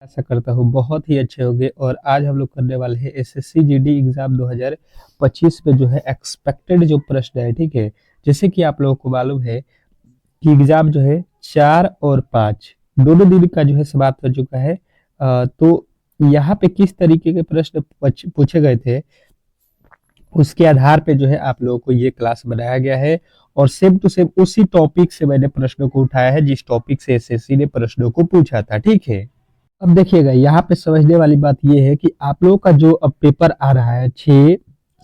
आशा करता हूँ बहुत ही अच्छे होंगे। और आज हम लोग करने वाले हैं एसएससी जीडी एग्जाम 2025 में जो है एक्सपेक्टेड जो प्रश्न है। ठीक है, जैसे कि आप लोगों को मालूम है कि एग्जाम जो है 4 और 5 दोनों दिन का जो है समाप्त हो चुका है। तो यहाँ पे किस तरीके के प्रश्न पूछे गए थे उसके आधार पे जो है आप लोगों को ये क्लास बनाया गया है। और सेम टू सेम उसी टॉपिक से मैंने प्रश्नों को उठाया है जिस टॉपिक से एसएससी ने प्रश्नों को पूछा था। ठीक है, अब देखिएगा यहाँ पे समझने वाली बात ये है कि आप लोगों का जो अब पेपर आ रहा है 6,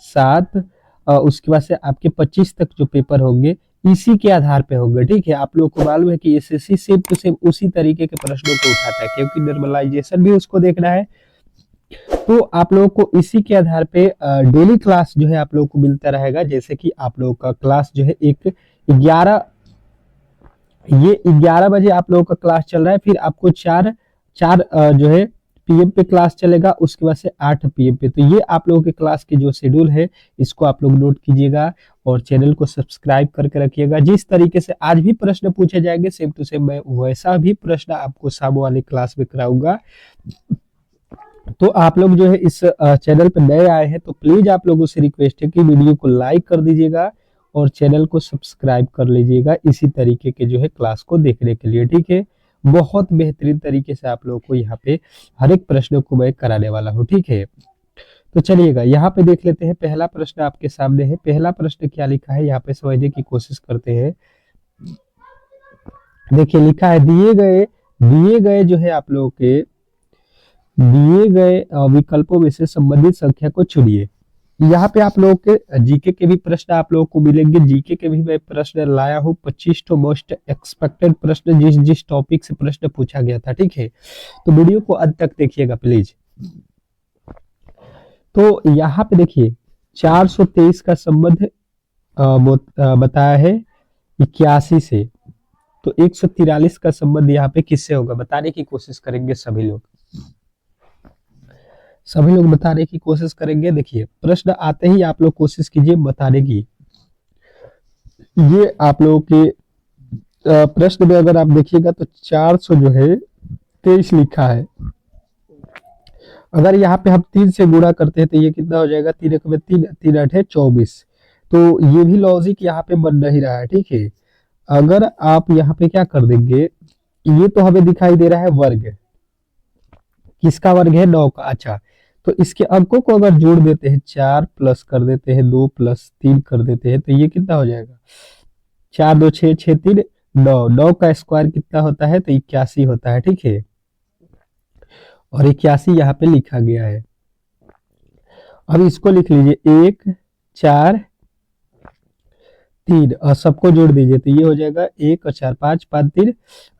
7, उसके बाद से आपके 25 तक जो पेपर होंगे इसी के आधार पे होंगे। ठीक है, आप लोगों को मालूम है कि एसएससी सेम टू सेम उसी तरीके के प्रश्नों को उठाता है क्योंकि नॉर्मलाइजेशन भी उसको देखना है। तो आप लोगों को इसी के आधार पे डेली क्लास जो है आप लोगों को मिलता रहेगा। जैसे कि आप लोगों का क्लास जो है एक 11 ये 11 बजे आप लोगों का क्लास चल रहा है। फिर आपको चार चार जो है पीएम पे क्लास चलेगा, उसके बाद से 8 पीएम पे। तो ये आप लोगों के क्लास के जो शेड्यूल है इसको आप लोग नोट कीजिएगा और चैनल को सब्सक्राइब करके रखिएगा। जिस तरीके से आज भी प्रश्न पूछे जाएंगे सेम टू सेम मैं वैसा भी प्रश्न आपको शाम वाली क्लास में कराऊंगा। तो आप लोग जो है इस चैनल पर नए आए हैं तो प्लीज आप लोगों से रिक्वेस्ट है कि वीडियो को लाइक कर दीजिएगा और चैनल को सब्सक्राइब कर लीजिएगा इसी तरीके के जो है क्लास को देखने के लिए। ठीक है, बहुत बेहतरीन तरीके से आप लोगों को यहाँ पे हर एक प्रश्न को मैं कराने वाला हूँ। ठीक है, तो चलिएगा यहाँ पे देख लेते हैं। पहला प्रश्न आपके सामने है। पहला प्रश्न क्या लिखा है यहाँ पे समझने की कोशिश करते हैं। देखिए लिखा है दिए गए जो है आप लोगों के दिए गए विकल्पों में से संबंधित संख्या को चुनिए। यहाँ पे आप लोगों के जीके के भी प्रश्न आप लोगों को मिलेंगे। जीके के भी मैं प्रश्न लाया हूँ 25 तो मोस्ट एक्सपेक्टेड प्रश्न जिस जिस टॉपिक से प्रश्न पूछा गया था। ठीक है, तो वीडियो को अंत तक देखिएगा प्लीज। तो यहाँ पे देखिए 423 का संबंध बताया है 81 से। तो 143 का संबंध यहाँ पे किससे होगा बताने की कोशिश करेंगे सभी लोग बताने की कोशिश करेंगे। देखिए प्रश्न आते ही आप लोग कोशिश कीजिए बताने की। ये आप लोगों के प्रश्न में अगर आप देखिएगा तो 400 जो है 23 लिखा है। अगर यहाँ पे हम 3 से गुणा करते हैं तो ये कितना हो जाएगा 3 1 में 3 3 8 है 24। तो ये भी लॉजिक यहाँ पे बन नहीं रहा है। ठीक है, अगर आप यहाँ पे क्या कर देंगे ये तो हमें दिखाई दे रहा है वर्ग, किसका वर्ग है 9 का। अच्छा, तो इसके अंकों को अगर जोड़ देते हैं 4 प्लस कर देते हैं 2 प्लस 3 कर देते हैं तो ये कितना हो जाएगा 4 2 6 6 3 9। 9 का स्क्वायर कितना होता है तो 81 होता है। ठीक है, और 81 यहाँ पे लिखा गया है। अब इसको लिख लीजिए 1 4 3 और सबको जोड़ दीजिए तो ये हो जाएगा 1 और 4 5 5 3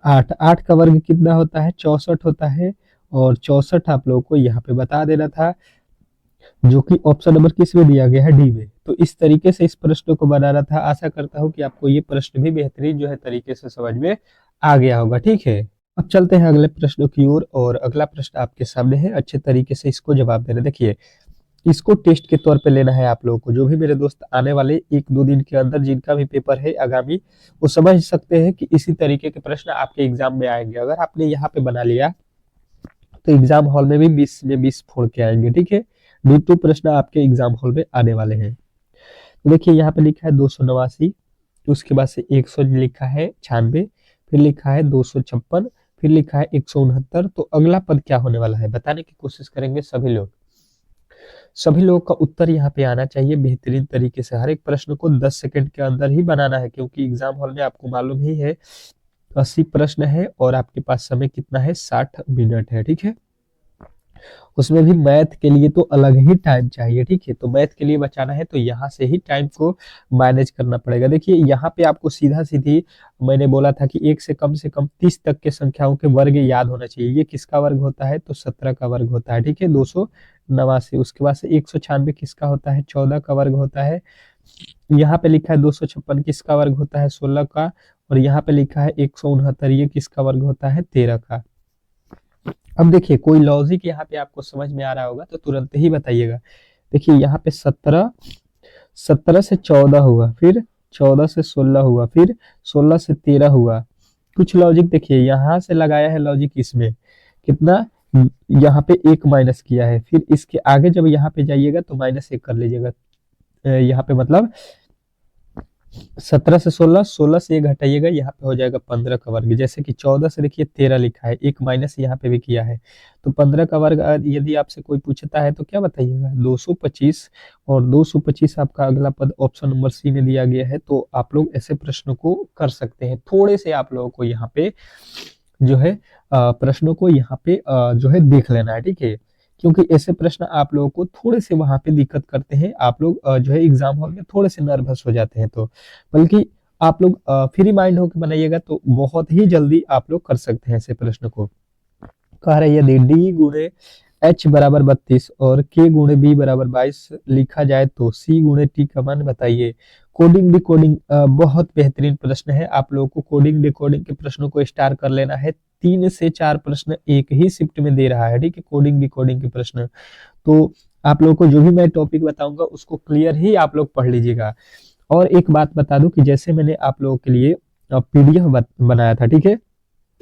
8। 8 का वर्ग कितना होता है 64 होता है। और 64 आप लोगों को यहाँ पे बता देना था जो कि ऑप्शन नंबर किस में दिया गया है डी में। तो इस तरीके से इस प्रश्न को बनाना था। आशा करता हूँ कि आपको ये प्रश्न भी बेहतरीन जो है तरीके से समझ में आ गया होगा। ठीक है, अब चलते हैं अगले प्रश्नों की ओर। और अगला प्रश्न आपके सामने है, अच्छे तरीके से इसको जवाब देना। देखिए इसको टेस्ट के तौर पे लेना है आप लोगों को। जो भी मेरे दोस्त आने वाले 1-2 दिन के अंदर जिनका भी पेपर है आगामी, वो समझ सकते हैं कि इसी तरीके के प्रश्न आपके एग्जाम में आएंगे। अगर आपने यहाँ पे बना लिया तो एग्जाम हॉल में भी 20 में 20 फोड़ के आएंगे। ठीक है, 2 प्रश्न आपके एग्जाम हॉल में आने वाले हैं। तो देखिए यहाँ पे लिखा है 289, उसके बाद से 100 लिखा है 96, फिर लिखा है 256, फिर लिखा है 169। तो अगला पद क्या होने वाला है बताने की कोशिश करेंगे सभी लोग। सभी लोगों का उत्तर यहाँ पे आना चाहिए बेहतरीन तरीके से। हर एक प्रश्न को 10 सेकंड के अंदर ही बनाना है क्योंकि एग्जाम हॉल में आपको मालूम ही है 80 प्रश्न है और आपके पास समय कितना है 60 मिनट है। ठीक है, उसमें भी मैथ के लिए तो अलग ही टाइम चाहिए। ठीक है, तो मैथ के लिए बचाना है तो यहाँ से ही टाइम को मैनेज करना पड़ेगा। देखिए यहाँ पे आपको सीधा सीधी मैंने बोला था कि 1 से कम 30 तक के संख्याओं के वर्ग याद होना चाहिए। ये किसका वर्ग होता है तो 17 का वर्ग होता है। ठीक है, 289। उसके बाद से 196 किसका होता है 14 का वर्ग होता है। यहाँ पे लिखा है 256 किसका वर्ग होता है 16 का। और यहाँ पे लिखा है 169 ये किसका वर्ग होता है 13 का। अब देखिए कोई लॉजिक यहाँ पे आपको समझ में आ रहा होगा तो तुरंत ही बताइएगा। देखिए यहाँ पे 17 से 14 हुआ, फिर 14 से 16 हुआ, फिर 16 से 13 हुआ। कुछ लॉजिक देखिए यहाँ से लगाया है लॉजिक इसमें कितना यहाँ पे एक माइनस किया है, फिर इसके आगे जब यहाँ पे जाइएगा तो -1 कर लीजिएगा। यहाँ पे मतलब 17 से 16, 16 से 1 हटाइएगा, यहाँ पे हो जाएगा 15 का वर्ग। जैसे कि 14 से देखिए 13 लिखा है, एक माइनस यहाँ पे भी किया है, तो 15 का वर्ग यदि आपसे कोई पूछता है तो क्या बताइएगा, 225। और 225 आपका अगला पद ऑप्शन नंबर सी में दिया गया है। तो आप लोग ऐसे प्रश्नों को कर सकते हैं। थोड़े से आप लोगों को यहाँ पे जो है प्रश्नों को यहाँ पे जो है देख लेना है, ठीक है, क्योंकि ऐसे प्रश्न आप लोगों को थोड़े से वहां पे दिक्कत करते हैं। आप लोग जो है एग्जाम हॉल में थोड़े से नर्वस हो जाते हैं, तो बल्कि आप लोग फ्री माइंड होकर बनाइएगा तो बहुत ही जल्दी आप लोग कर सकते हैं ऐसे प्रश्न को। कह रहे यदि डी गुणे एच बराबर 32 और के गुणे बी बराबर 22 लिखा जाए तो सी गुणे टी का मान बताइए। कोडिंग डिकोडिंग बहुत बेहतरीन प्रश्न है। आप लोगों को कोडिंग डिकोडिंग के प्रश्नों को स्टार कर लेना है। 3 से 4 प्रश्न एक ही शिफ्ट में दे रहा है, ठीक है, कोडिंग डिकोडिंग के प्रश्न। तो आप लोगों को जो भी मैं टॉपिक बताऊंगा उसको क्लियर ही आप लोग पढ़ लीजिएगा। और एक बात बता दूं कि जैसे मैंने आप लोगों के लिए पीडीएफ बनाया था, ठीक है,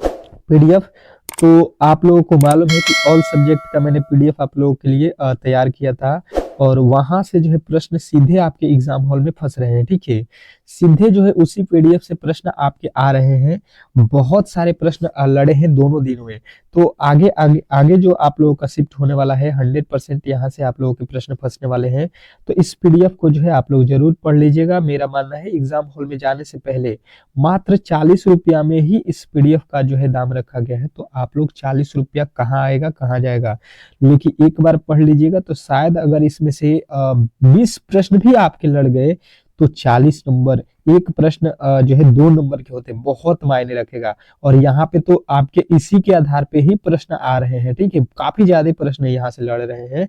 पीडीएफ, तो आप लोगों को मालूम है कि ऑल सब्जेक्ट का मैंने पीडीएफ आप लोगों के लिए तैयार किया था, और वहां से जो है प्रश्न सीधे आपके एग्जाम हॉल में फंस रहे हैं, ठीक है, सीधे जो है उसी पीडीएफ से प्रश्न आपके आ रहे हैं। बहुत सारे प्रश्न लड़े हैं दोनों दिनों में। तो आगे आगे आगे जो आप लोगों का शिफ्ट होने वाला है 100% यहाँ से आप लोगों के प्रश्न फंसने वाले हैं। तो इस पीडीएफ को जो है आप लोग जरूर पढ़ लीजिएगा। मेरा मानना है एग्जाम हॉल में जाने से पहले मात्र 40 रुपया में ही इस पीडीएफ का जो है दाम रखा गया है। तो आप लोग 40 रुपया कहाँ आएगा कहाँ जाएगा, लेकिन एक बार पढ़ लीजिएगा तो शायद अगर इसमें से 20 प्रश्न भी आपके लड़ गए तो 40 नंबर, एक प्रश्न जो है 2 नंबर के होते, बहुत मायने रखेगा। और यहाँ पे तो आपके इसी के आधार पे ही प्रश्न आ रहे हैं, ठीक है, काफी ज्यादा प्रश्न यहाँ से लड़ रहे हैं।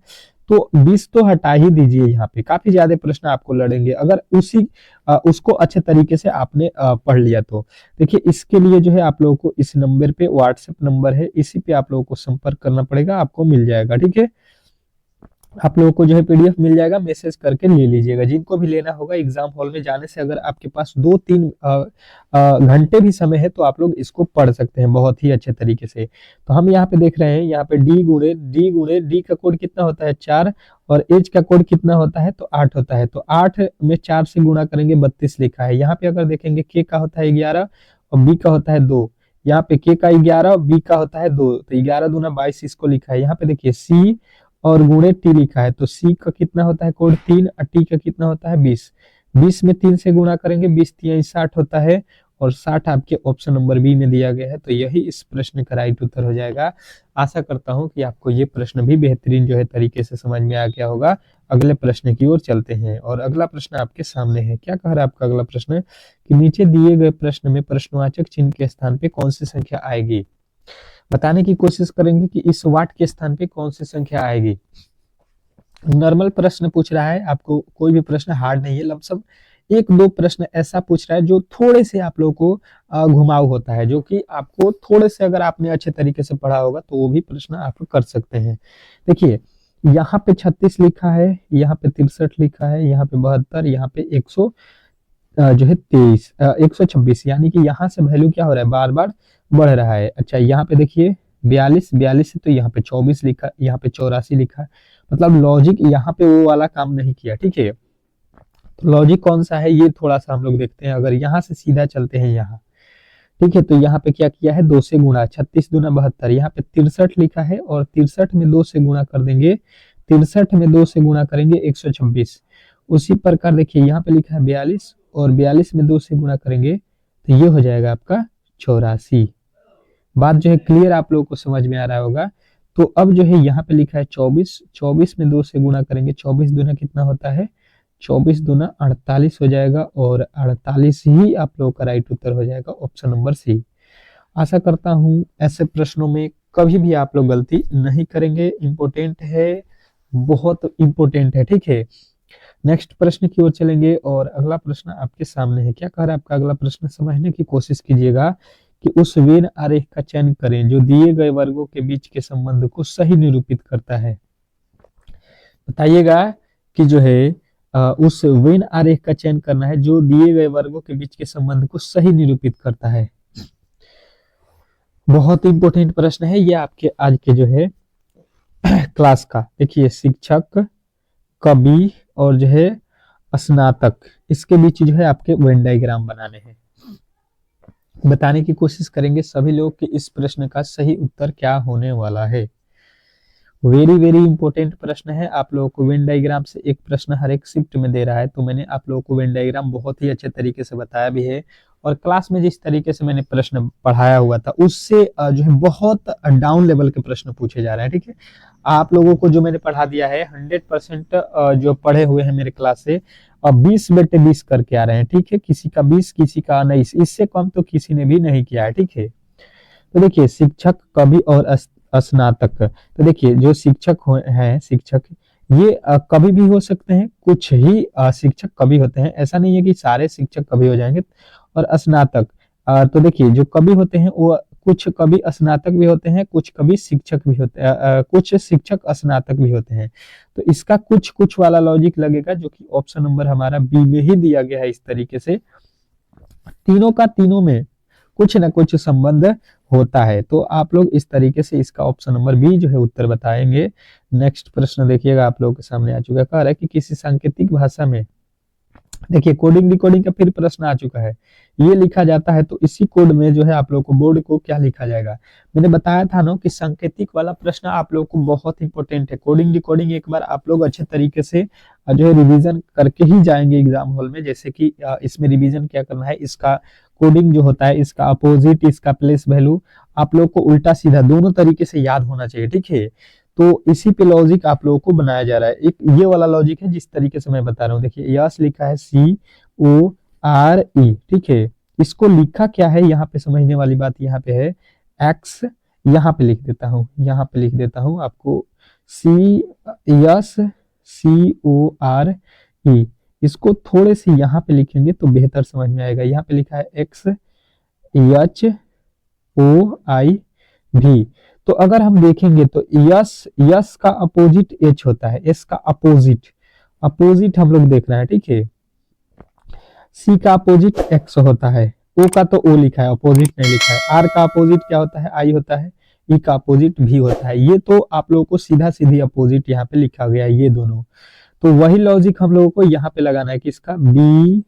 तो 20 तो हटा ही दीजिए, यहाँ पे काफी ज्यादा प्रश्न आपको लड़ेंगे अगर उसको अच्छे तरीके से आपने पढ़ लिया तो। देखिए इसके लिए जो है आप लोगों को इस नंबर पे व्हाट्सएप नंबर है, इसी पे आप लोगों को संपर्क करना पड़ेगा, आपको मिल जाएगा, ठीक है। आप लोगों को जो है पीडीएफ मिल जाएगा, मैसेज करके ले लीजिएगा। जिनको भी लेना होगा एग्जाम हॉल में जाने से अगर आपके पास 2-3 घंटे भी समय है तो आप लोग इसको पढ़ सकते हैं बहुत ही अच्छे तरीके से। तो हम यहाँ पे देख रहे हैं, यहाँ पे डी का कोड कितना होता है 4, और एच का कोड कितना होता है तो 8 होता है। तो 8 में 4 से गुणा करेंगे 32 लिखा है। यहाँ पे अगर देखेंगे के का होता है 11 और बी का होता है 2। यहाँ पे के का 11 बी का होता है 2, तो 11 दूना 22 इसको लिखा है। यहाँ पे देखिए सी और गुणे टी लिखा है, तो सी का कितना होता है कोड 3 और टी का कितना होता है 20। 20 में 3 से गुणा करेंगे 20 3 60 होता है, और 60 आपके ऑप्शन नंबर बी में दिया गया है। तो यही इस प्रश्न का राइट उत्तर हो जाएगा। आशा करता हूं कि आपको ये प्रश्न भी बेहतरीन जो है तरीके से समझ में आ गया होगा। अगले प्रश्न की ओर चलते हैं, और अगला प्रश्न आपके सामने है। क्या कह रहा है आपका अगला प्रश्न कि नीचे दिए गए प्रश्न में प्रश्नवाचक चिन्ह के स्थान पे कौन सी संख्या आएगी। बताने की कोशिश करेंगे कि इस वाट के स्थान पे कौन सी संख्या आएगी। नॉर्मल प्रश्न पूछ रहा है, आपको कोई भी प्रश्न हार्ड नहीं है, लमसम 1-2 प्रश्न ऐसा पूछ रहा है जो थोड़े से आप लोगों को घुमाव होता है, जो कि आपको थोड़े से अगर आपने अच्छे तरीके से पढ़ा होगा तो वो भी प्रश्न आप कर सकते हैं। देखिए यहाँ पे 36 लिखा है, यहाँ पे 63 लिखा है, यहाँ पे 72, यहाँ पे 100 जो है 23 126, यानी कि यहाँ से वैल्यू क्या हो रहा है बार बार बढ़ रहा है। अच्छा यहाँ पे देखिए 42 है, तो यहाँ पे 24 लिखा, यहाँ पे 84 लिखा है। मतलब लॉजिक यहाँ पे वो वाला काम नहीं किया, ठीक है। तो लॉजिक कौन सा है ये थोड़ा सा हम लोग देखते हैं। अगर यहाँ से सीधा चलते हैं यहाँ, ठीक है, तो यहाँ पे क्या किया है 2 से गुणा, 36 दूना 72, यहाँ पे 63 लिखा है, और 63 में 2 से गुणा कर देंगे, 63 में 2 से गुणा करेंगे 126। उसी प्रकार देखिए यहाँ पे लिखा है 42, और 42 में 2 से गुणा करेंगे तो ये हो जाएगा आपका 84। बात जो है क्लियर आप लोगों को समझ में आ रहा होगा। तो अब जो है यहाँ पे लिखा है 24, 24 में 2 से गुणा करेंगे, 24 दूना कितना होता है 24 दूना 48 हो जाएगा, और 48 ही आप लोगों का राइट उत्तर हो जाएगा, ऑप्शन नंबर सी। आशा करता हूँ ऐसे प्रश्नों में कभी भी आप लोग गलती नहीं करेंगे। इंपॉर्टेंट है, बहुत इंपॉर्टेंट है, ठीक है। नेक्स्ट प्रश्न की ओर चलेंगे, और अगला प्रश्न आपके सामने है। क्या कह रहा है आपका अगला प्रश्न, समझने की कोशिश कीजिएगा कि उस वेन आरेख का चयन करें जो दिए गए वर्गों के बीच के संबंध को सही निरूपित करता है। बताइएगा कि जो है उस वेन आरेख का चयन करना है जो दिए गए वर्गों के बीच के संबंध को सही निरूपित करता है। बहुत इंपॉर्टेंट प्रश्न है ये आपके आज के जो है क्लास का। देखिए शिक्षक, कवि और जो है स्नातक, इसके बीच जो है आपके वेन डायग्राम बनाने हैं। बताने की कोशिश करेंगे सभी लोग कि इस प्रश्न का सही उत्तर क्या होने वाला है। वेरी वेरी इंपॉर्टेंट प्रश्न है। आप लोगों को वेन डायग्राम से एक प्रश्न हर एक शिफ्ट में दे रहा है, तो मैंने आप लोगों को वेन डायग्राम बहुत ही अच्छे तरीके से बताया भी है, और क्लास में जिस तरीके से मैंने प्रश्न पढ़ाया हुआ था उससे जो है बहुत डाउन लेवल के प्रश्न पूछे जा रहे हैं। ठीक है, आप लोगों को जो मैंने पढ़ा दिया है 100% जो पढ़े हुए हैं मेरे क्लास से 20/20 करके आ रहे हैं। ठीक है, किसी का 20, किसी का 19, इससे कम तो किसी ने भी नहीं किया है। ठीक है, तो देखिए शिक्षक, कवि और स्नातक। तो देखिए जो शिक्षक हैं, शिक्षक ये कवि भी हो सकते हैं, कुछ ही शिक्षक कवि होते हैं, ऐसा नहीं है कि सारे शिक्षक कवि हो जाएंगे। और स्नातक, तो देखिए जो कवि होते हैं वो कुछ कवि स्नातक भी होते हैं, कुछ कवि शिक्षक भी होते हैं, कुछ शिक्षक स्नातक भी होते हैं। तो इसका कुछ कुछ वाला लॉजिक लगेगा, जो कि ऑप्शन नंबर हमारा बी में ही दिया गया है। इस तरीके से तीनों का तीनों में कुछ ना कुछ संबंध होता है, तो आप लोग इस तरीके से इसका ऑप्शन नंबर बी जो है उत्तर बताएंगे। नेक्स्ट प्रश्न देखिएगा आप लोगों के सामने आ चुका है, कह रहा है कि किसी सांकेतिक भाषा में, देखिए कोडिंग डिकोडिंग का फिर प्रश्न आ चुका है, ये लिखा जाता है तो इसी कोड में जो है आप लोग को बोर्ड को क्या लिखा जाएगा। मैंने बताया था ना कि सांकेतिक वाला प्रश्न आप लोग को बहुत इंपॉर्टेंट है। कोडिंग डिकोडिंग एक बार आप लोग अच्छे तरीके से जो है रिवीजन करके ही जाएंगे एग्जाम हॉल में। जैसे कि इसमें रिवीजन क्या करना है, इसका कोडिंग जो होता है, इसका अपोजिट, इसका प्लेस वैल्यू आप लोग को उल्टा सीधा दोनों तरीके से याद होना चाहिए। ठीक है, तो इसी पे लॉजिक आप लोगों को बनाया जा रहा है। एक ये वाला लॉजिक है जिस तरीके से मैं बता रहा हूँ। देखिए यस लिखा है CORE। ठीक है, इसको लिखा क्या है, यहाँ पे समझने वाली बात यहाँ पे है एक्स, यहाँ पे लिख देता हूँ, यहाँ पे लिख देता हूँ आपको CORE। इसको थोड़े से यहाँ पे लिखेंगे तो बेहतर समझ में आएगा। यहाँ पे लिखा है XHOIV। तो अगर हम देखेंगे तो यस, यस का अपोजिट एच होता है, एस का अपोजिट, अपोजिट हम लोग देख रहे हैं। ठीक है, सी का अपोजिट एक्स होता है, ओ का तो ओ लिखा है, अपोजिट नहीं लिखा है। आर का अपोजिट क्या होता है, आई होता है। ई का अपोजिट भी होता है। ये तो आप लोगों को सीधा सीधी अपोजिट यहाँ पे लिखा गया है, ये दोनों। तो वही लॉजिक हम लोगों को यहाँ पे लगाना है कि इसका BOARD,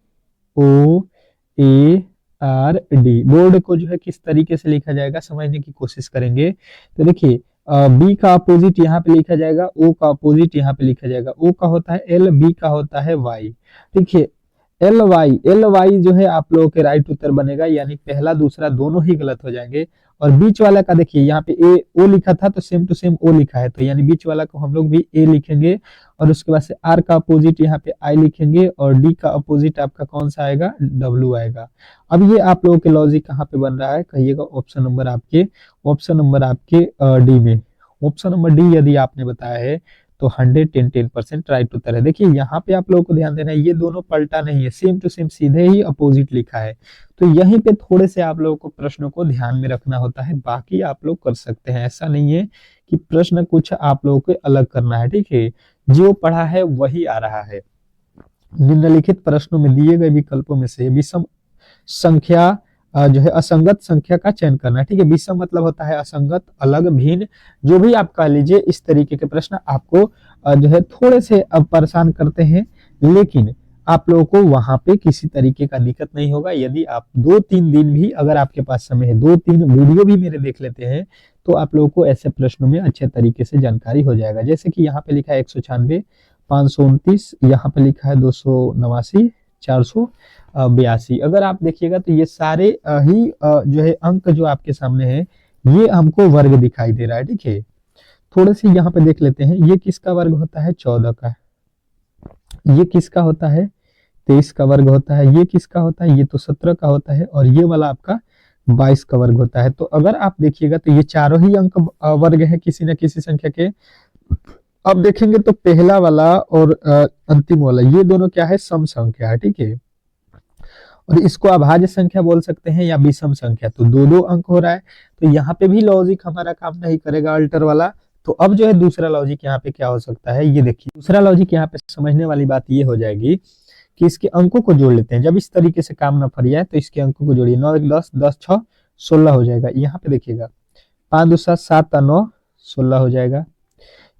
बोर्ड को जो है किस तरीके से लिखा जाएगा समझने की कोशिश करेंगे। तो देखिए बी का अपोजिट यहाँ पे लिखा जाएगा, ओ का अपोजिट यहाँ पे लिखा जाएगा। ओ का होता है एल, बी का होता है वाई। देखिए एल वाई जो है आप लोगों के राइट उत्तर बनेगा, यानी पहला दूसरा दोनों ही गलत हो जाएंगे। और बीच वाला का देखिए यहाँ पे ए ओ लिखा था तो सेम टू सेम ओ लिखा है, तो यानी बीच वाला को हम लोग भी ए लिखेंगे। और उसके बाद से आर का अपोजिट यहाँ पे आई लिखेंगे, और डी का अपोजिट आपका कौन सा आएगा, डब्ल्यू आएगा। अब ये आप लोगों के लॉजिक कहाँ पे बन रहा है, कहिएगा ऑप्शन नंबर आपके, ऑप्शन नंबर आपके डी में। ऑप्शन नंबर डी यदि आपने बताया है तो 110% राइट उत्तर है। देखिए यहाँ पे आप लोगों को ध्यान देना है, ये दोनों पलटा नहीं है, सेम टू सेम सीधे ही अपोजिट लिखा है। तो यहीं पे थोड़े से आप लोगों को प्रश्नों को ध्यान में रखना होता है, बाकी आप लोग कर सकते हैं। ऐसा नहीं है कि प्रश्न कुछ आप लोगों को अलग करना है। ठीक है, जो पढ़ा है वही आ रहा है। निम्नलिखित प्रश्नों में दिए गए विकल्पों में से विषम संख्या जो है असंगत संख्या का चयन करना है। ठीक है, विषम मतलब होता है असंगत, अलग, भिन्न, जो भी आप कह लीजिए। इस तरीके के प्रश्न आपको जो है थोड़े से अब परेशान करते हैं, लेकिन आप लोगों को वहां पे किसी तरीके का दिक्कत नहीं होगा। यदि आप 2-3 दिन भी अगर आपके पास समय है, 2-3 वीडियो भी मेरे देख लेते हैं, तो आप लोगों को ऐसे प्रश्नों में अच्छे तरीके से जानकारी हो जाएगा। जैसे कि यहाँ पे लिखा है 196, 529, यहाँ पे लिखा है 289, 482। अगर आप देखिएगा तो ये सारे ही जो है अंक जो आपके सामने है, ये हमको वर्ग दिखाई दे रहा है। ठीक है, थोड़े से यहाँ पे देख लेते हैं, ये किसका वर्ग होता है, 14 का। ये किसका होता है, 23 का वर्ग होता है। ये किसका होता है, ये तो 17 का होता है। और ये वाला आपका 22 का वर्ग होता है। तो अगर आप देखिएगा तो ये चारों ही अंक वर्ग है किसी न किसी संख्या के। अब देखेंगे तो पहला वाला और अंतिम वाला, ये दोनों क्या है, सम संख्या है। ठीक है, और इसको अभाज्य संख्या बोल सकते हैं या विषम संख्या। तो 2-2 अंक हो रहा है, तो यहाँ पे भी लॉजिक हमारा काम नहीं करेगा अल्टर वाला। तो अब जो है दूसरा लॉजिक यहाँ पे क्या हो सकता है, ये देखिए दूसरा लॉजिक यहाँ पे समझने वाली बात ये हो जाएगी कि इसके अंकों को जोड़ लेते हैं। जब इस तरीके से काम ना फरियाए तो इसके अंकों को जोड़िए, 9 1 10, 10 6 16 हो जाएगा। यहाँ पे देखिएगा 5 दूसरा 7 और 9 16 हो जाएगा।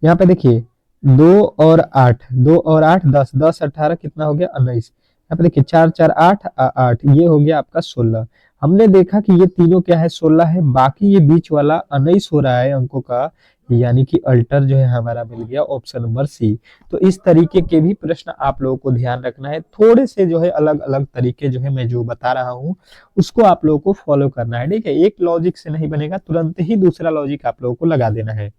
यहाँ पे देखिए 2 और 8 10 10 18 कितना हो गया 19। यहाँ पे देखिए 4 4 8 8 ये हो गया आपका 16। हमने देखा कि ये तीनों क्या है 16 है, बाकी ये बीच वाला 19 हो रहा है अंकों का, यानी कि अल्टर जो है हमारा मिल गया ऑप्शन नंबर सी। तो इस तरीके के भी प्रश्न आप लोगों को ध्यान रखना है, थोड़े से जो है अलग अलग तरीके जो है मैं जो बता रहा हूँ उसको आप लोगों को फॉलो करना है, ठीक है। एक लॉजिक से नहीं बनेगा, तुरंत ही दूसरा लॉजिक आप लोगों को लगा देना है।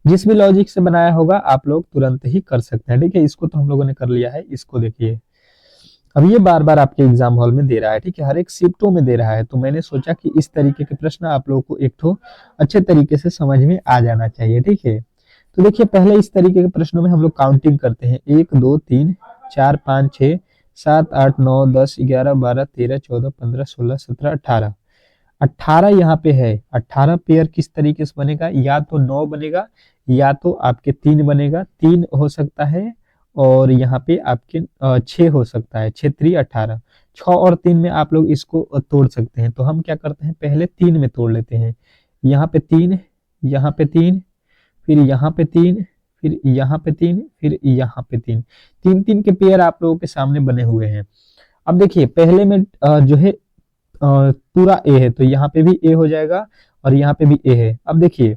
जिस भी लॉजिक से बनाया होगा आप लोग तुरंत ही कर सकते हैं, ठीक है। इसको तो हम लोगों ने कर लिया है, इसको देखिए अब ये बार बार आपके एग्जाम हॉल में दे रहा है, ठीक है, हर एक शिफ्टों में दे रहा है। तो मैंने सोचा कि इस तरीके के प्रश्न आप लोगों को एक ठो अच्छे तरीके से समझ में आ जाना चाहिए, ठीक है। तो देखिए पहले इस तरीके के प्रश्नों में हम लोग काउंटिंग करते हैं, 1 2 3 4 5 6 7 8 9 10 11 12 13 14 15 16 17 18 18 यहाँ पे है। 18 पेयर किस तरीके से बनेगा, या तो 9 बनेगा या तो आपके 3 बनेगा, 3 हो सकता है और यहाँ पे आपके 6 हो सकता है, 6 3 18, 6 और 3 में आप लोग इसको तोड़ सकते हैं। तो हम क्या करते हैं पहले 3 में तोड़ लेते हैं, यहाँ पे 3, यहाँ पे 3, फिर यहाँ पे 3, फिर यहाँ पे 3, फिर यहाँ पे 3, 3 3 के पेयर आप लोगों के सामने बने हुए हैं। अब देखिए पहले में जो है पूरा ए है, तो यहाँ पे भी ए हो जाएगा और यहाँ पे भी ए है। अब देखिए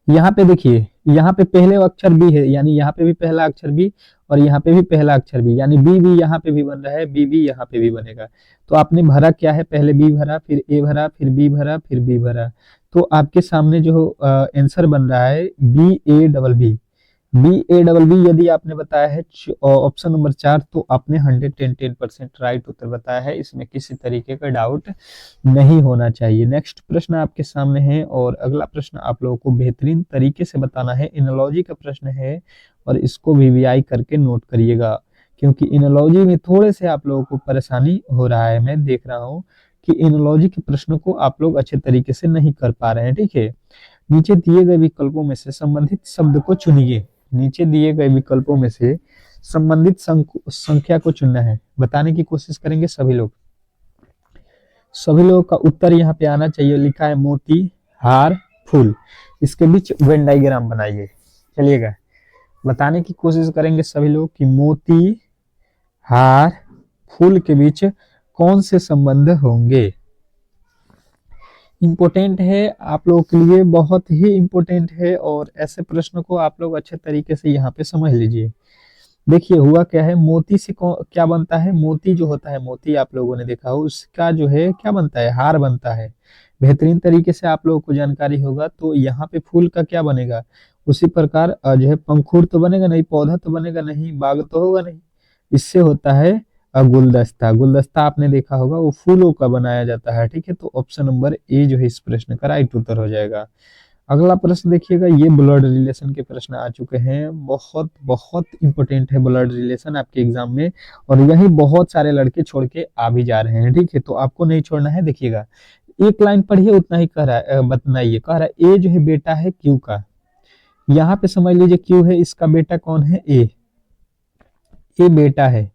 यहाँ पे देखिए, यहाँ पे पहले अक्षर बी है, यानी यहाँ पे भी पहला अक्षर बी और यहाँ पे भी पहला अक्षर बी, यानी बी भी यहाँ पे भी बन रहा है, बी भी यहाँ पे भी बनेगा। तो आपने भरा क्या है, पहले बी भरा, फिर ए भरा, फिर बी भरा, फिर बी भरा। तो आपके सामने जो आंसर बन रहा है B A double B, B A double B यदि आपने बताया है ऑप्शन नंबर 4, तो आपने 110% राइट उत्तर बताया है, इसमें किसी तरीके का डाउट नहीं होना चाहिए। नेक्स्ट प्रश्न आपके सामने है और अगला प्रश्न आप लोगों को बेहतरीन तरीके से बताना है, एनालॉजी का प्रश्न है और इसको वीवीआई करके नोट करिएगा, क्योंकि एनालॉजी में थोड़े से आप लोगों को परेशानी हो रहा है। मैं देख रहा हूँ कि एनालॉजी के प्रश्नों को आप लोग अच्छे तरीके से नहीं कर पा रहे हैं, ठीक है। नीचे दिए गए विकल्पों में से संबंधित शब्द को चुनिए, नीचे दिए गए विकल्पों में से संबंधित संख्या को चुनना है, बताने की कोशिश करेंगे सभी लोग। सभी लोगों का उत्तर यहाँ पे आना चाहिए। लिखा है मोती हार फूल, इसके बीच वेन डायग्राम बनाइए। चलिएगा बताने की कोशिश करेंगे सभी लोग कि मोती हार फूल के बीच कौन से संबंध होंगे। इम्पोर्टेंट है आप लोगों के लिए, बहुत ही इम्पोर्टेंट है, और ऐसे प्रश्न को आप लोग अच्छे तरीके से यहाँ पे समझ लीजिए। देखिए हुआ क्या है, मोती से क्या बनता है, मोती जो होता है, मोती आप लोगों ने देखा हो उसका जो है क्या बनता है, हार बनता है। बेहतरीन तरीके से आप लोगों को जानकारी होगा। तो यहाँ पे फूल का क्या बनेगा, उसी प्रकार जो है पंखुड़ तो बनेगा नहीं, पौधा तो बनेगा नहीं, बाग तो होगा नहीं, इससे होता है गुलदस्ता। गुलदस्ता आपने देखा होगा वो फूलों का बनाया जाता है, ठीक है। तो ऑप्शन नंबर ए जो है इस प्रश्न का राइट उत्तर हो जाएगा। अगला प्रश्न देखिएगा, ये ब्लड रिलेशन के प्रश्न आ चुके हैं, बहुत बहुत इंपॉर्टेंट है ब्लड रिलेशन आपके एग्जाम में, और यही बहुत सारे लड़के छोड़ के आ भी जा रहे हैं, ठीक है। तो आपको नहीं छोड़ना है। देखिएगा एक लाइन पढ़िए, उतना ही कह रहा है, बताइए, कह रहा है ए जो है बेटा है क्यू का। यहाँ पे समझ लीजिए क्यू है, इसका बेटा कौन है, ए बेटा है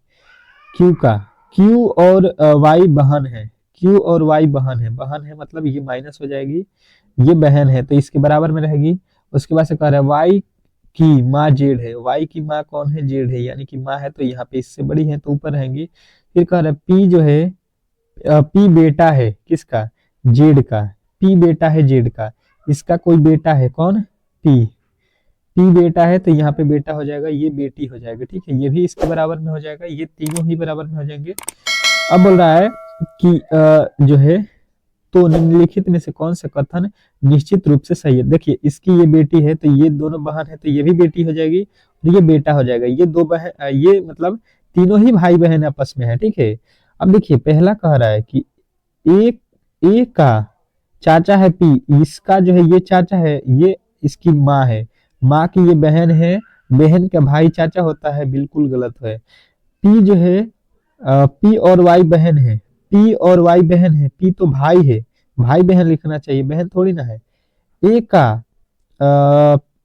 क्यू का। क्यू और वाई बहन है, क्यू और वाई बहन है, बहन है मतलब ये माइनस हो जाएगी, ये बहन है तो इसके बराबर में रहेगी। उसके बाद से कह रहा है वाई की माँ जेड है, वाई की माँ कौन है, जेड है, यानी कि माँ है तो यहाँ पे इससे बड़ी है तो ऊपर रहेंगी। फिर कह रहा है पी जो है, पी बेटा है किसका, जेड का, पी बेटा है जेड का, इसका कोई बेटा है कौन, पी, पी बेटा है तो यहाँ पे बेटा हो जाएगा, ये बेटी हो जाएगा, ठीक है। ये भी इसके बराबर में हो जाएगा, ये तीनों ही बराबर में हो जाएंगे। अब बोल रहा है कि जो है तो निम्नलिखित में से कौन सा कथन निश्चित रूप से सही है। देखिए इसकी ये बेटी है तो ये दोनों बहन है तो ये भी बेटी हो जाएगी और ये बेटा हो जाएगा। ये दो बहन, ये मतलब तीनों ही भाई बहन आपस में है, ठीक है। अब देखिए पहला कह रहा है कि एक ए का चाचा है पी, इसका जो है ये चाचा है, ये इसकी माँ है, माँ की ये बहन है, बहन का भाई चाचा होता है, बिल्कुल गलत है। पी जो है पी और वाई बहन है, पी और वाई बहन है, पी तो भाई है, भाई बहन लिखना चाहिए, बहन थोड़ी ना है। ए का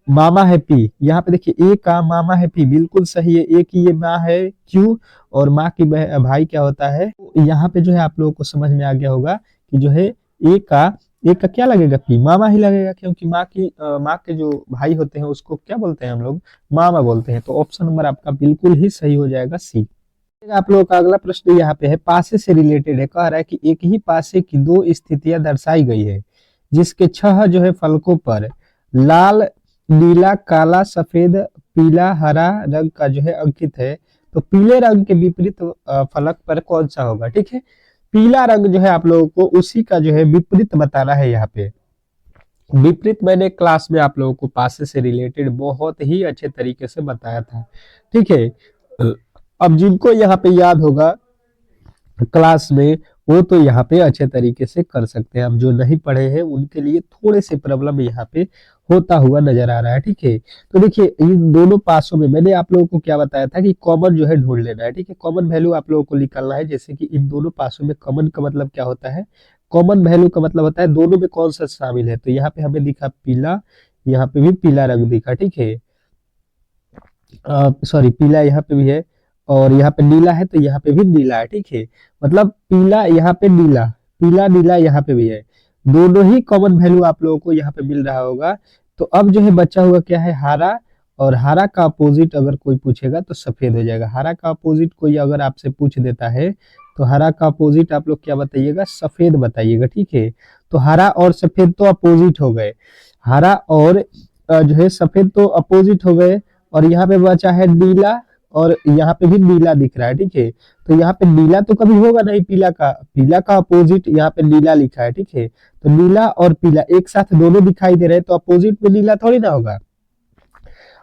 मामा है पी। यहाँ पे देखिए ए का मामा है पी, बिल्कुल सही है। ए की ये माँ है क्यू, और माँ की भाई क्या होता है। तो यहाँ पे जो है आप लोगों को समझ में आ गया होगा कि जो है ए का क्या लगेगा, पी, मामा ही लगेगा, क्योंकि माँ के जो भाई होते हैं उसको क्या बोलते हैं हम लोग, मामा बोलते हैं। तो ऑप्शन नंबर आपका बिल्कुल ही सही हो जाएगा, सी। आप लोगों का अगला प्रश्न यहाँ पे है, पासे से रिलेटेड है। कह रहा है कि एक ही पासे की दो स्थितियां दर्शाई गई है, जिसके छह जो है फलकों पर लाल, नीला, काला, सफेद, पीला, हरा रंग का जो है अंकित है। तो पीले रंग के विपरीत फलक पर कौन सा होगा, ठीक है। पीला रंग जो है आप लोगों को उसी का जो है विपरीत बताना है यहाँ पे। विपरीत मैंने क्लास में आप लोगों को पासे से रिलेटेड बहुत ही अच्छे तरीके से बताया था, ठीक है। अब जिनको यहाँ पे याद होगा क्लास में, वो तो यहाँ पे अच्छे तरीके से कर सकते हैं। अब जो नहीं पढ़े हैं उनके लिए थोड़े से प्रॉब्लम यहाँ पे होता हुआ नजर आ रहा है, ठीक है। तो देखिए इन दोनों पासों में मैंने आप लोगों को क्या बताया था कि कॉमन जो है ढूंढ लेना है, ठीक है। कॉमन वैल्यू आप लोगों को निकालना है। जैसे कि इन दोनों पासों में कॉमन का मतलब क्या होता है, कॉमन वैल्यू का मतलब होता है दोनों में कौन सा शामिल है। तो यहाँ पे हमें दिखा पीला, यहाँ पे भी पीला रंग दिखा, ठीक है। सॉरी, पीला यहाँ पे भी है, और यहाँ पे नीला है, तो यहाँ पे भी नीला है, ठीक है। मतलब पीला यहाँ पे नीला, पीला नीला यहाँ पे भी है। दोनों ही कॉमन वैल्यू आप लोगों को यहाँ पे मिल रहा होगा। तो अब जो है बचा हुआ क्या है, हरा। और हरा का अपोजिट अगर कोई पूछेगा तो सफेद हो जाएगा। हरा का अपोजिट कोई अगर आपसे पूछ देता है तो हरा का अपोजिट आप लोग क्या बताइएगा, सफेद बताइएगा, ठीक है। तो हरा और सफेद तो अपोजिट हो गए, हरा और जो है सफेद तो अपोजिट हो गए। और यहाँ पे बचा है नीला, और यहाँ पे भी नीला दिख रहा है, ठीक है। तो यहाँ पे नीला तो कभी होगा नहीं, पीला का अपोजिट यहाँ पे नीला लिखा है, ठीक है। तो नीला और पीला एक साथ दोनों दिखाई दे रहे हैं, तो अपोजिट में नीला थोड़ी ना होगा।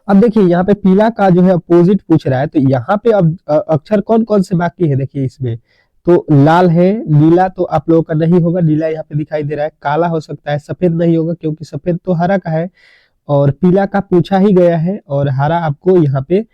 अब देखिए यहाँ पे पीला का जो है अपोजिट पूछ रहा है, तो यहाँ पे अब अक्षर कौन कौन से बाकी है देखिए इसमें। तो लाल है, नीला तो आप लोगों का नहीं होगा, नीला यहाँ पे दिखाई दे रहा है। काला हो सकता है, सफेद नहीं होगा क्योंकि सफेद तो हरा का है। और पीला का पूछा ही गया है, और हरा आपको यहाँ पे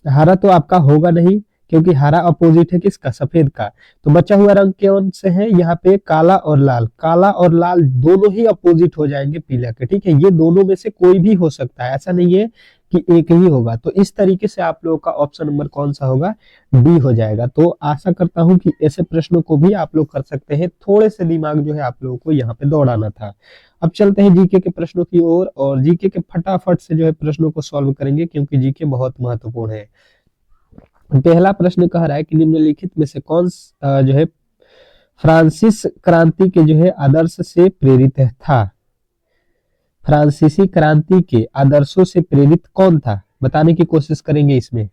हरा तो आपका होगा नहीं, क्योंकि हरा अपोजिट है किसका, सफेद का। तो बचा हुआ रंग कौन से हैं यहाँ पे, काला और लाल। काला और लाल दोनों ही अपोजिट हो जाएंगे पीला के, ठीक है। ये दोनों में से कोई भी हो सकता है, ऐसा नहीं है कि एक ही होगा। तो इस तरीके से आप लोगों का ऑप्शन नंबर कौन सा होगा, डी हो जाएगा। तो आशा करता हूं कि ऐसे प्रश्नों को भी आप लोग कर सकते हैं। थोड़े से दिमाग जो है आप लोगों को यहाँ पे दौड़ाना था। अब चलते हैं जीके के प्रश्नों की ओर, और जीके के फटाफट से जो है प्रश्नों को सॉल्व करेंगे, क्योंकि जीके बहुत महत्वपूर्ण है। पहला प्रश्न कह रहा है कि निम्नलिखित में से कौन जो है फ्रांसिस क्रांति के जो है आदर्श से प्रेरित था। फ्रांसीसी क्रांति के आदर्शों से प्रेरित कौन था, बताने की कोशिश करेंगे। इसमें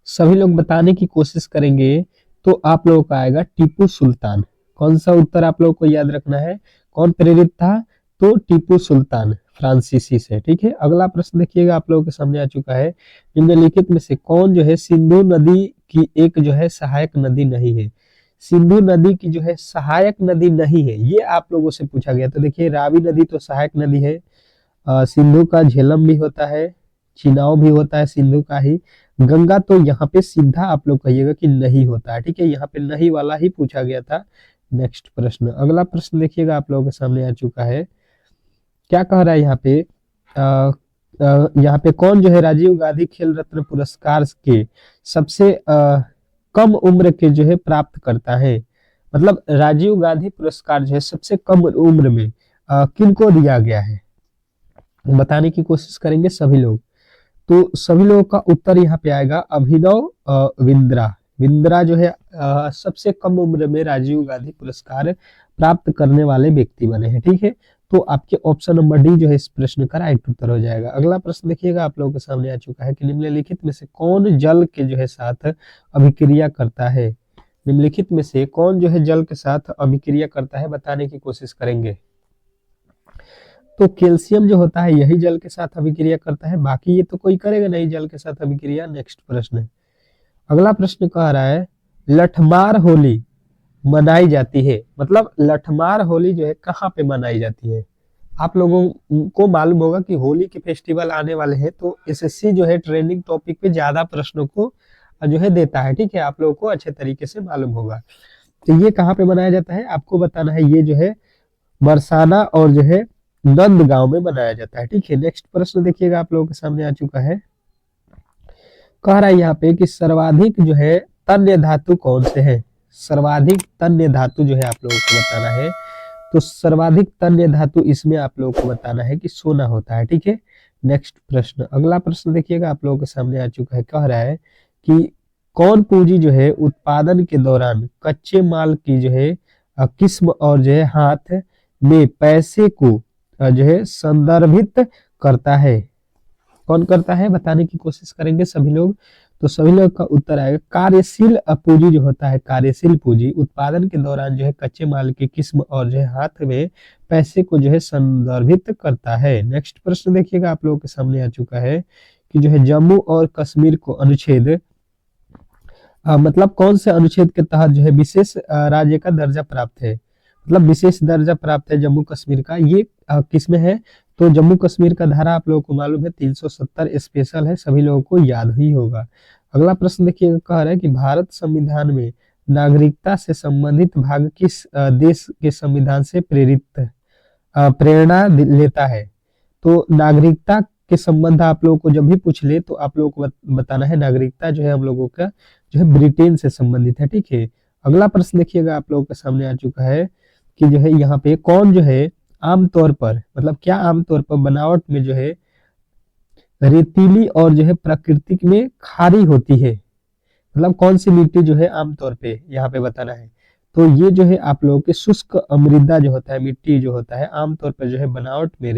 सभी लोग बताने की कोशिश करेंगे, तो आप लोगों का आएगा टीपू सुल्तान। कौन सा उत्तर आप लोगों को याद रखना है, कौन प्रेरित था, तो टीपू सुल्तान फ्रांसीसी से, ठीक है। अगला प्रश्न देखिएगा आप लोगों के सामने आ चुका है, निम्नलिखित में से कौन जो है सिंधु नदी की एक जो है सहायक नदी नहीं है। सिंधु नदी की जो है सहायक नदी नहीं है, ये आप लोगों से पूछा गया। तो देखिए रावी नदी तो सहायक नदी है, सिंधु का झेलम भी होता है, चिनाव भी होता है सिंधु का ही। गंगा तो यहाँ पे सीधा आप लोग कहिएगा कि नहीं होता है, ठीक है। यहाँ पे नहीं वाला ही पूछा गया था। नेक्स्ट प्रश्न, अगला प्रश्न देखिएगा आप लोगों के सामने आ चुका है। क्या कह रहा है यहाँ पे, यहाँ पे कौन जो है राजीव गांधी खेल रत्न पुरस्कार के सबसे कम उम्र के जो है प्राप्त करता है। मतलब राजीव गांधी पुरस्कार जो है सबसे कम उम्र में किनको दिया गया है, बताने की कोशिश करेंगे सभी लोग। तो सभी लोगों का उत्तर यहाँ पे आएगा अभिनव बिंद्रा। बिंद्रा जो है सबसे कम उम्र में राजीव गांधी पुरस्कार प्राप्त करने वाले व्यक्ति बने हैं, ठीक है। तो आपके ऑप्शन नंबर डी जो है इस प्रश्न का राइट उत्तर हो जाएगा। अगला प्रश्न देखिएगा आप लोगों के सामने आ चुका है कि निम्नलिखित में से कौन जल के जो है साथ अभिक्रिया करता है। निम्नलिखित में से कौन जो है जल के साथ अभिक्रिया करता है, बताने की कोशिश करेंगे। तो कैल्शियम जो होता है यही जल के साथ अभिक्रिया करता है, बाकी ये तो कोई करेगा नहीं जल के साथ अभिक्रिया। नेक्स्ट प्रश्न, अगला प्रश्न कह रहा है लठमार होली मनाई जाती है। मतलब लठमार होली जो है कहाँ पे मनाई जाती है। आप लोगों को मालूम होगा कि होली के फेस्टिवल आने वाले हैं, तो एसएससी जो है ट्रेंडिंग टॉपिक पे ज्यादा प्रश्नों को जो है देता है, ठीक है। आप लोगों को अच्छे तरीके से मालूम होगा। तो ये कहाँ पे मनाया जाता है आपको बताना है। ये जो है बरसाना और जो है नंदगांव में बनाया जाता है। ठीक है, नेक्स्ट प्रश्न देखिएगा आप लोगों के सामने आ चुका है। कह रहा है यहाँ पे कि सर्वाधिक जो है तन्य धातु कौन से है। सर्वाधिक तन्य धातु जो है आप लोगों को बताना है। तो सर्वाधिक तन्य धातु इसमें आप लोगों को बताना है कि सोना होता है। ठीक है, नेक्स्ट प्रश्न, अगला प्रश्न देखिएगा आप लोगों के सामने आ चुका है। कह रहा है कि कौन पूंजी जो है उत्पादन के दौरान कच्चे माल की जो है किस्म और जो है हाथ में पैसे को जो है संदर्भित करता है। कौन करता है बताने की कोशिश करेंगे सभी लोग। तो सभी लोग का उत्तर आएगा कार्यशील पूंजी जो होता है, कार्यशील पूंजी उत्पादन के दौरान जो है कच्चे माल की किस्म और जो है हाथ में पैसे को जो है संदर्भित करता है। नेक्स्ट प्रश्न देखिएगा आप लोगों के सामने आ चुका है कि जो है जम्मू और कश्मीर को अनुच्छेद मतलब कौन से अनुच्छेद के तहत जो है विशेष राज्य का दर्जा प्राप्त है। मतलब विशेष दर्जा प्राप्त है जम्मू कश्मीर का, ये किस में है। तो जम्मू कश्मीर का धारा आप लोगों को मालूम है 370 स्पेशल है, सभी लोगों को याद ही होगा। अगला प्रश्न देखिए, कह रहा है कि भारत संविधान में नागरिकता से संबंधित भाग किस देश के संविधान से प्रेरणा लेता है। तो नागरिकता के संबंध आप लोगों को जब भी पूछ ले तो आप लोगों को बताना है नागरिकता जो है हम लोगों का जो है ब्रिटेन से संबंधित है। ठीक है, अगला प्रश्न देखिएगा आप लोगों के सामने आ चुका है कि जो है यहाँ पे कौन जो है आमतौर पर मतलब क्या आमतौर पर बनावट में जो है रेतीली और जो है प्राकृतिक में खारी होती है। मतलब कौन सी मिट्टी जो है आमतौर पे यहाँ पे बताना है। तो ये जो है आप लोगों के शुष्क मृदा जो होता है, मिट्टी जो होता है आमतौर पर जो है बनावट में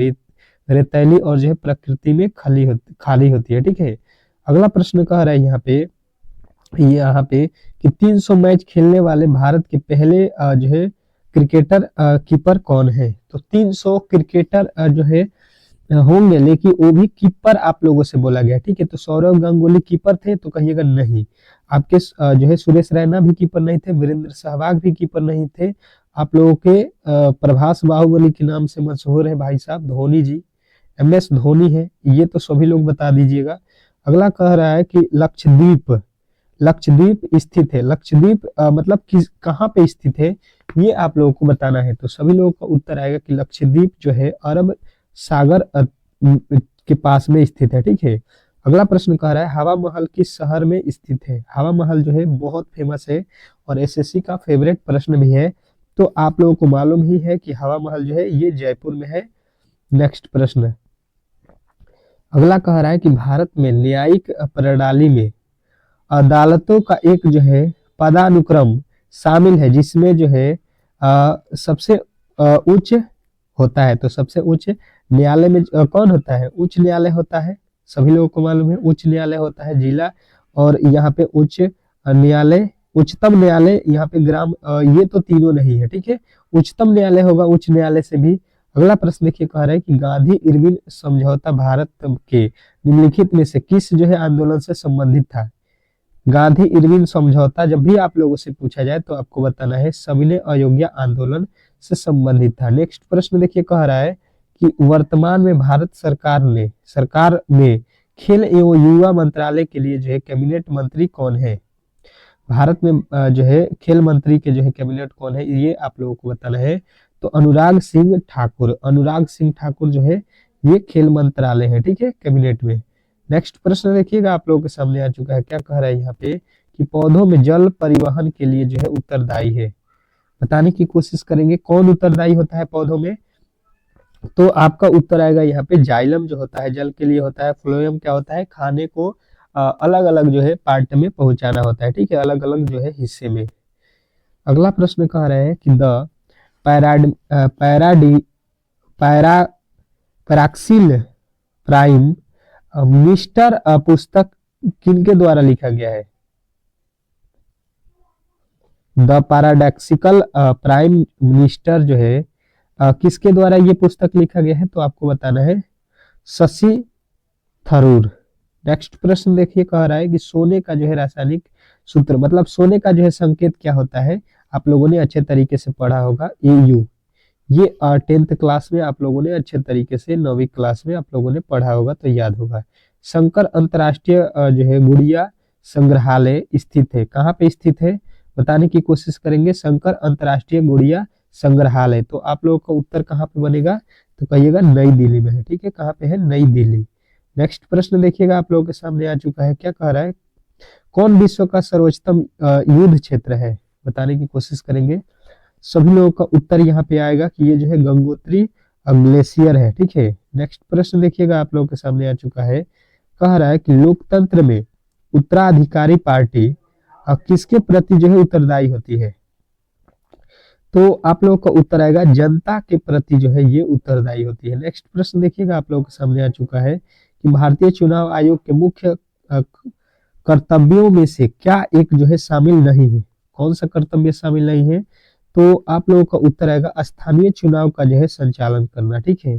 रेतैली और जो है प्रकृति में खाली होती है। ठीक है, अगला प्रश्न कह रहा है यहाँ पे कि 300 मैच खेलने वाले भारत के पहले जो है क्रिकेटर कीपर कौन है। तो 300 क्रिकेटर जो है होंगे, लेकिन वो भी कीपर आप लोगों से बोला गया। ठीक है, तो सौरव गांगुली कीपर थे तो कहिएगा नहीं। आपके जो है सुरेश रैना भी कीपर नहीं थे, वीरेंद्र सहवाग भी कीपर नहीं थे। आप लोगों के प्रभास बाहुबली के नाम से मशहूर है भाई साहब धोनी जी, MS धोनी है। ये तो सभी लोग बता दीजिएगा। अगला कह रहा है कि लक्षद्वीप स्थित है। लक्षद्वीप मतलब किस कहाँ पे स्थित है ये आप लोगों को बताना है। तो सभी लोगों का उत्तर आएगा कि लक्षद्वीप जो है अरब सागर के पास में स्थित है। ठीक है, अगला प्रश्न कह रहा है हवा महल किस शहर में स्थित है। हवा महल जो है बहुत फेमस है और SSC का फेवरेट प्रश्न भी है। तो आप लोगों को मालूम ही है कि हवा महल जो है ये जयपुर में है। नेक्स्ट प्रश्न, अगला कह रहा है कि भारत में न्यायिक प्रणाली में अदालतों का एक जो है पदानुक्रम शामिल है जिसमें जो है सबसे उच्च होता है। तो सबसे उच्च न्यायालय में कौन होता है, उच्च न्यायालय होता है। सभी लोगों को मालूम है उच्च न्यायालय होता है जिला, और यहाँ पे उच्च न्यायालय उच्चतम न्यायालय यहाँ पे ग्राम ये तो तीनों नहीं है। ठीक है, उच्चतम न्यायालय होगा उच्च न्यायालय से भी। अगला प्रश्न देखिए, कह रहा है कि गांधी इरविन समझौता भारत के निम्नलिखित में से किस जो है आंदोलन से संबंधित था। गांधी इरविन समझौता जब भी आप लोगों से पूछा जाए तो आपको बताना है सविनय अवज्ञा आंदोलन से संबंधित था। नेक्स्ट प्रश्न देखिए, कह रहा है कि वर्तमान में भारत सरकार में खेल एवं युवा मंत्रालय के लिए जो है कैबिनेट मंत्री कौन है। भारत में जो है खेल मंत्री के जो है कैबिनेट कौन है ये आप लोगों को बताना है। तो अनुराग सिंह ठाकुर जो है ये खेल मंत्रालय है। ठीक है, कैबिनेट में। नेक्स्ट प्रश्न देखिएगा आप लोगों के सामने आ चुका है। क्या कह रहा है यहाँ पे कि पौधों में जल परिवहन के लिए जो है उत्तरदायी है। बताने की कोशिश करेंगे कौन उत्तरदायी होता है पौधों में। तो आपका उत्तर आएगा यहाँ पे जाइलम जो होता है जल के लिए होता है। फ्लोएम क्या होता है, खाने को अलग अलग जो है पार्ट में पहुंचाना होता है। ठीक है, अलग अलग जो है हिस्से में। अगला प्रश्न कह रहे हैं कि द पैराक्सिल प्राइम मिनिस्टर पुस्तक किनके द्वारा लिखा गया है। द पैराडॉक्सिकल प्राइम मिनिस्टर जो है किसके द्वारा ये पुस्तक लिखा गया है। तो आपको बताना है शशि थरूर। नेक्स्ट प्रश्न देखिए, कह रहा है कि सोने का जो है रासायनिक सूत्र मतलब सोने का जो है संकेत क्या होता है। आप लोगों ने अच्छे तरीके से पढ़ा होगा AU। ये 10th क्लास में आप लोगों ने अच्छे तरीके से 9वीं क्लास में आप लोगों ने पढ़ा होगा तो याद होगा। शंकर अंतरराष्ट्रीय जो है गुड़िया संग्रहालय स्थित है। कहाँ पे स्थित है बताने की कोशिश करेंगे। शंकर अंतरराष्ट्रीय गुड़िया संग्रहालय। तो आप लोगों का उत्तर कहाँ पे बनेगा, तो कहिएगा नई दिल्ली में है। ठीक है, कहाँ पे है? नई दिल्ली। नेक्स्ट प्रश्न देखिएगा आप लोगों के सामने आ चुका है, क्या कह रहा है? कौन विश्व का सर्वोच्चतम युद्ध क्षेत्र है? बताने की कोशिश करेंगे। सभी लोगों का उत्तर यहाँ पे आएगा कि ये जो है गंगोत्री ग्लेशियर है। ठीक है, नेक्स्ट प्रश्न देखिएगा आप लोगों के सामने आ चुका है, कह रहा है कि लोकतंत्र में उत्तराधिकारी पार्टी किसके प्रति जो है उत्तरदायी होती है? तो आप लोगों का उत्तर आएगा जनता के प्रति जो है ये उत्तरदायी होती है। नेक्स्ट प्रश्न देखिएगा आप लोगों के सामने आ चुका है कि भारतीय चुनाव आयोग के मुख्य कर्तव्यों में से क्या एक जो है शामिल नहीं है? कौन सा कर्तव्य शामिल नहीं है? तो आप लोगों का उत्तर आएगा स्थानीय चुनाव का जो है संचालन करना। ठीक है,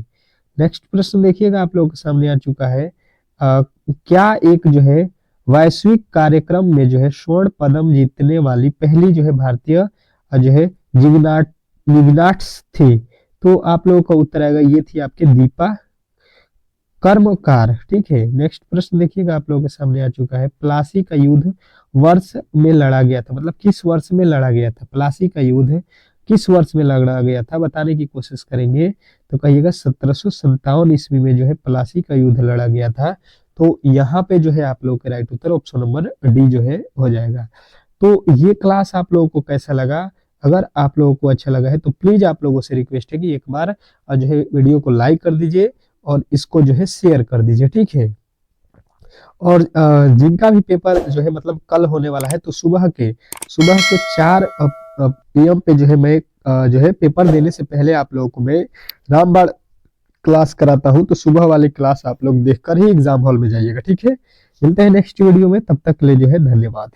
नेक्स्ट प्रश्न देखिएगा आप लोगों के सामने आ चुका है, क्या एक जो है वैश्विक कार्यक्रम में जो है स्वर्ण पदक जीतने वाली पहली जो है भारतीय जो है जिम्नास्ट्स थी? तो आप लोगों का उत्तर आएगा ये थी आपके दीपा कर्मकार। ठीक है, नेक्स्ट प्रश्न देखिएगा आप लोगों के सामने आ चुका है, प्लासी का युद्ध वर्ष में लड़ा गया था, मतलब किस वर्ष में लड़ा गया था? प्लासी का युद्ध किस वर्ष में लड़ा गया था? बताने की कोशिश करेंगे तो कहिएगा 1757 ईस्वी में जो है प्लासी का युद्ध लड़ा गया था। तो यहाँ पे जो है आप लोगों के राइट उत्तर ऑप्शन नंबर डी जो है हो जाएगा। तो ये क्लास आप लोगों को कैसा लगा? अगर आप लोगों को अच्छा लगा है तो प्लीज आप लोगों से रिक्वेस्ट है कि एक बार जो है वीडियो को लाइक कर दीजिए और इसको जो है शेयर कर दीजिए। ठीक है, और जिनका भी पेपर जो है मतलब कल होने वाला है तो सुबह के 4 PM पे जो है मैं जो है पेपर देने से पहले आप लोगों को मैं रामबाण क्लास कराता हूं, तो सुबह वाली क्लास आप लोग देखकर ही एग्जाम हॉल में जाइएगा। ठीक है, मिलते हैं नेक्स्ट वीडियो में, तब तक के लिए जो है धन्यवाद।